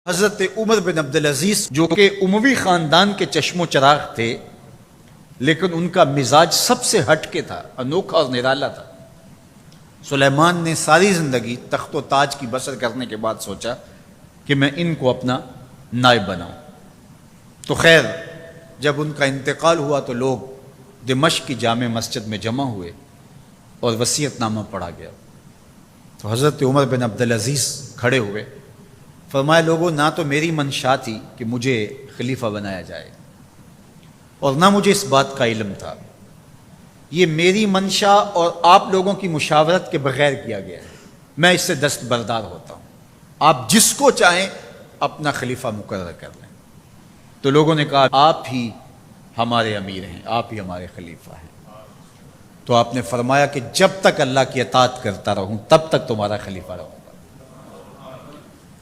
حضرت عمر بن عبدالعزیز جو کہ اموی خاندان کے چشم و چراغ تھے، لیکن ان کا مزاج سب سے ہٹ کے تھا، انوکھا اور نرالا تھا۔ سلیمان نے ساری زندگی تخت و تاج کی بسر کرنے کے بعد سوچا کہ میں ان کو اپنا نائب بناؤں۔ تو خیر، جب ان کا انتقال ہوا تو لوگ دمشق کی جامع مسجد میں جمع ہوئے اور وصیت نامہ پڑھا گیا۔ تو حضرت عمر بن عبدالعزیز کھڑے ہوئے، فرمایا لوگوں، نہ تو میری منشا تھی کہ مجھے خلیفہ بنایا جائے اور نہ مجھے اس بات کا علم تھا، یہ میری منشا اور آپ لوگوں کی مشاورت کے بغیر کیا گیا ہے، میں اس سے دستبردار ہوتا ہوں، آپ جس کو چاہیں اپنا خلیفہ مقرر کر لیں۔ تو لوگوں نے کہا آپ ہی ہمارے امیر ہیں، آپ ہی ہمارے خلیفہ ہیں۔ تو آپ نے فرمایا کہ جب تک اللہ کی اطاعت کرتا رہوں تب تک تمہارا خلیفہ رہوں گا۔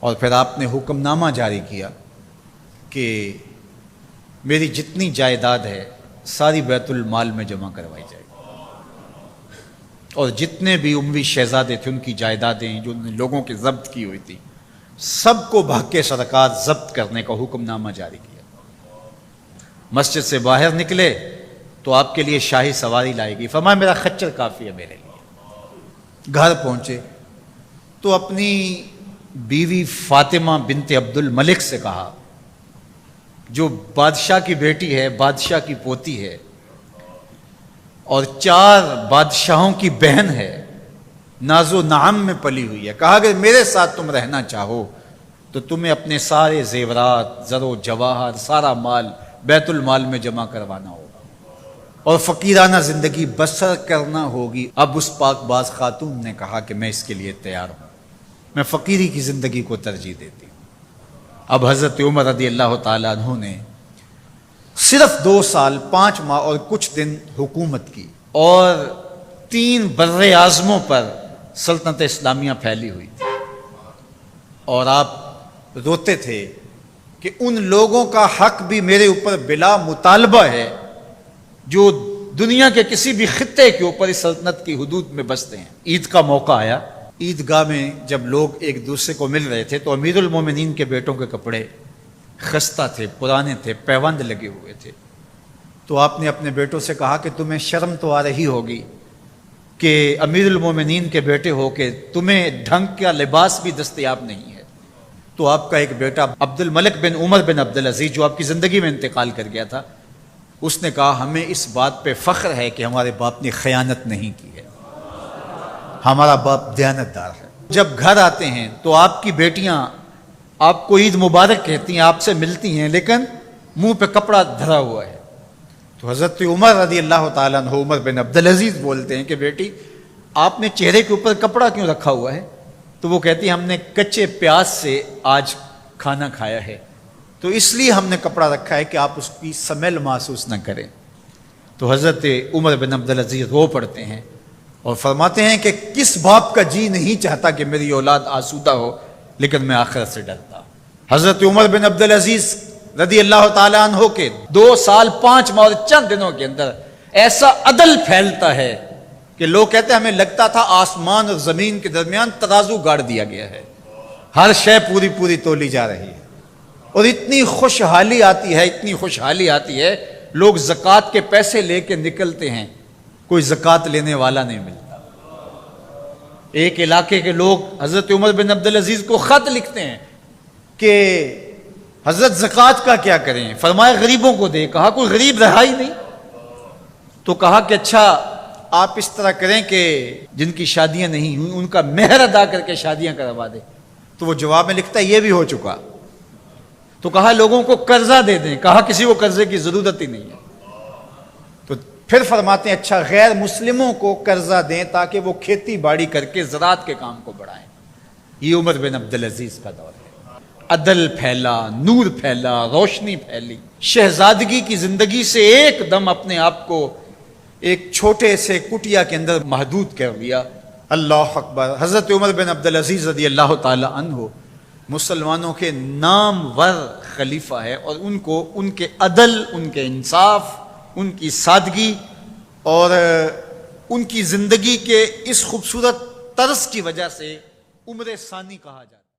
اور پھر آپ نے حکم نامہ جاری کیا کہ میری جتنی جائیداد ہے ساری بیت المال میں جمع کروائی جائے، اور جتنے بھی اموی شہزادے تھے ان کی جائیدادیں جو ان لوگوں کے ضبط کی ہوئی تھی سب کو بھاگ کے سرکار ضبط کرنے کا حکم نامہ جاری کیا۔ مسجد سے باہر نکلے تو آپ کے لیے شاہی سواری لائے گی، فرمایا میرا خچر کافی ہے میرے لیے۔ گھر پہنچے تو اپنی بیوی فاطمہ بنت عبد الملک سے کہا، جو بادشاہ کی بیٹی ہے، بادشاہ کی پوتی ہے اور 4 بادشاہوں کی بہن ہے، ناز و نعم میں پلی ہوئی ہے، کہا کہ میرے ساتھ تم رہنا چاہو تو تمہیں اپنے سارے زیورات، زر و جواہر، سارا مال بیت المال میں جمع کروانا ہوگا اور فقیرانہ زندگی بسر کرنا ہوگی۔ اب اس پاک باز خاتون نے کہا کہ میں اس کے لیے تیار ہوں، میں فقیری کی زندگی کو ترجیح دیتی ہوں۔ اب حضرت عمر رضی اللہ تعالیٰ عنہ نے صرف 2 سال 5 ماہ اور کچھ دن حکومت کی، اور 3 بر اعظموں پر سلطنت اسلامیہ پھیلی ہوئی تھی، اور آپ روتے تھے کہ ان لوگوں کا حق بھی میرے اوپر بلا مطالبہ ہے جو دنیا کے کسی بھی خطے کے اوپر اس سلطنت کی حدود میں بستے ہیں۔ عید کا موقع آیا، عیدگاہ میں جب لوگ ایک دوسرے کو مل رہے تھے تو امیر المومنین کے بیٹوں کے کپڑے خستہ تھے، پرانے تھے، پیوند لگے ہوئے تھے۔ تو آپ نے اپنے بیٹوں سے کہا کہ تمہیں شرم تو آ رہی ہوگی کہ امیر المومنین کے بیٹے ہو کے تمہیں ڈھنگ کا لباس بھی دستیاب نہیں ہے۔ تو آپ کا ایک بیٹا عبد الملک بن عمر بن عبدالعزیز جو آپ کی زندگی میں انتقال کر گیا تھا، اس نے کہا ہمیں اس بات پہ فخر ہے کہ ہمارے باپ نے خیانت نہیں کی ہے، ہمارا باپ دیانتدار ہے۔ جب گھر آتے ہیں تو آپ کی بیٹیاں آپ کو عید مبارک کہتی ہیں، آپ سے ملتی ہیں، لیکن منہ پہ کپڑا دھرا ہوا ہے۔ تو حضرت عمر رضی اللہ تعالیٰ عنہ عمر بن عبدالعزیز بولتے ہیں کہ بیٹی آپ نے چہرے کے اوپر کپڑا کیوں رکھا ہوا ہے؟ تو وہ کہتی ہیں ہم نے کچے پیاز سے آج کھانا کھایا ہے، تو اس لیے ہم نے کپڑا رکھا ہے کہ آپ اس کی سمیل محسوس نہ کریں۔ تو حضرت عمر بن عبدالعزیز رو پڑتے ہیں اور فرماتے ہیں کہ کس باپ کا جی نہیں چاہتا کہ میری اولاد آسودہ ہو، لیکن میں آخرت سے ڈرتا۔ حضرت عمر بن عبدالعزیز رضی اللہ تعالیٰ عنہ کے 2 سال 5 ماہ اور چند دنوں کے اندر ایسا عدل پھیلتا ہے کہ لوگ کہتے ہیں ہمیں لگتا تھا آسمان اور زمین کے درمیان ترازو گاڑ دیا گیا ہے، ہر شے پوری پوری تولی جا رہی ہے، اور اتنی خوشحالی آتی ہے، اتنی خوشحالی آتی ہے، لوگ زکوٰۃ کے پیسے لے کے نکلتے ہیں، کوئی زکوٰۃ لینے والا نہیں ملتا۔ ایک علاقے کے لوگ حضرت عمر بن عبدالعزیز کو خط لکھتے ہیں کہ حضرت زکوٰۃ کا کیا کریں؟ فرمایا غریبوں کو دیں۔ کہا کوئی غریب رہا ہی نہیں، تو کہا کہ اچھا آپ اس طرح کریں کہ جن کی شادیاں نہیں ہوئی ان کا مہر ادا کر کے شادیاں کروا دیں۔ تو وہ جواب میں لکھتا ہے یہ بھی ہو چکا۔ تو کہا لوگوں کو قرضہ دے دیں۔ کہا کسی کو قرضے کی ضرورت ہی نہیں ہے۔ تو پھر فرماتے ہیں اچھا غیر مسلموں کو قرضہ دیں تاکہ وہ کھیتی باڑی کر کے زراعت کے کام کو بڑھائیں۔ یہ عمر بن عبدالعزیز کا دور ہے۔ عدل پھیلا، نور پھیلا، روشنی پھیلی، شہزادگی کی زندگی سے ایک دم اپنے آپ کو ایک چھوٹے سے کٹیا کے اندر محدود کر لیا۔ اللہ اکبر۔ حضرت عمر بن عبدالعزیز رضی اللہ تعالی عنہ مسلمانوں کے نامور خلیفہ ہے، اور ان کو ان کے عدل، ان کے انصاف، ان کی سادگی اور ان کی زندگی کے اس خوبصورت طرز کی وجہ سے عمر ثانی کہا جاتا ہے۔